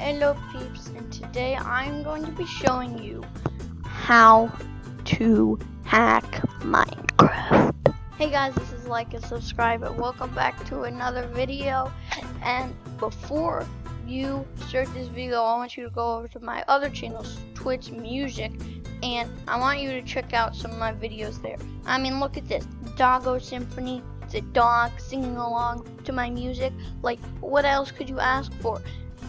Hello peeps, and today I'm going to be showing you how to hack Minecraft. Hey guys, this is Like and Subscribe and welcome back to another video. And before you start this video, I want you to go over to my other channels, Twitch Music, and I want you to check out some of my videos there. I mean, look at this, Doggo Symphony. It's a dog singing along to my music. Like, what else could you ask for?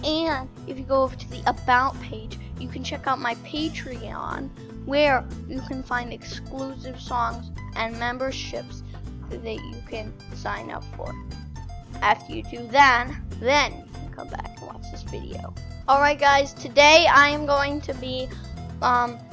And if you go over to the About page, you can check out my Patreon, where you can find exclusive songs and memberships that you can sign up for. After you do that, then you can come back and watch this video. Alright guys, today I am going to be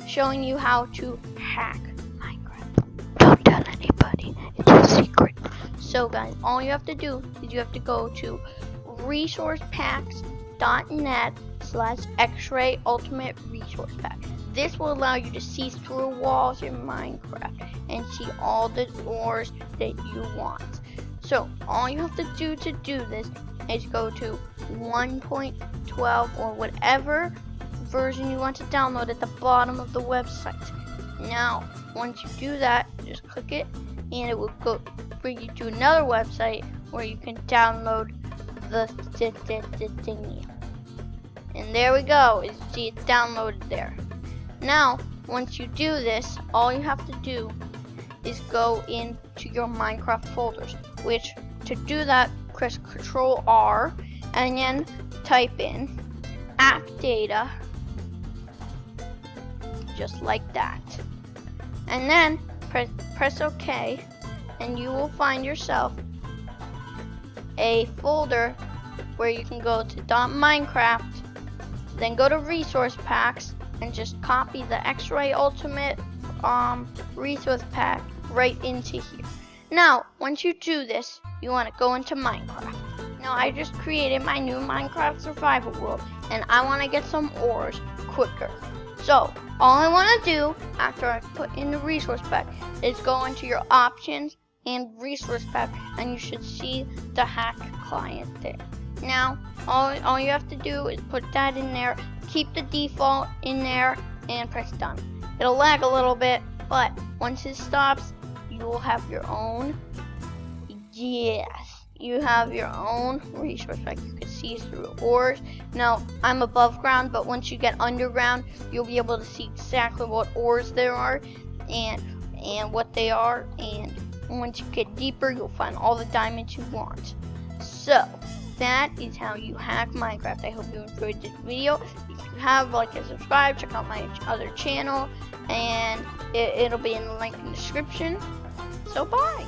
showing you how to hack Minecraft. Don't tell anybody, it's a secret. So guys, all you have to do is you have to go to resourcepacks.net/X-Ray Ultimate Resource Pack. This will allow you to see through walls in Minecraft and see all the ores that you want. So all you have to do this is go to 1.12 or whatever version you want to download at the bottom of the website. Now once you do that, just click it and it will bring you to another website where you can download the thingy. And there we go. You see it's downloaded there. Now once you do this, all you have to do is go into your Minecraft folders, which to do that, press Control R and then type in app data, just like that, and then press OK, and you will find yourself a folder where you can go to .minecraft, then go to resource packs and just copy the X-Ray Ultimate resource pack right into here. Now once you do this, you want to go into Minecraft. Now I just created my new Minecraft survival world and I want to get some ores quicker. So all I want to do after I put in the resource pack is go into your options and resource pack, and you should see the hack client there. Now all you have to do is put that in there, keep the default in there, and press done. It'll lag a little bit, but once it stops, you will have your own, you have your own resource pack. You can see through ores. Now I'm above ground, but once you get underground, you'll be able to see exactly what ores there are and what they are, and once you get deeper, you'll find all the diamonds you want. So that is how you hack Minecraft. I hope you enjoyed this video. If you have, like and subscribe, check out my other channel, and it'll be in the link in the description. So bye.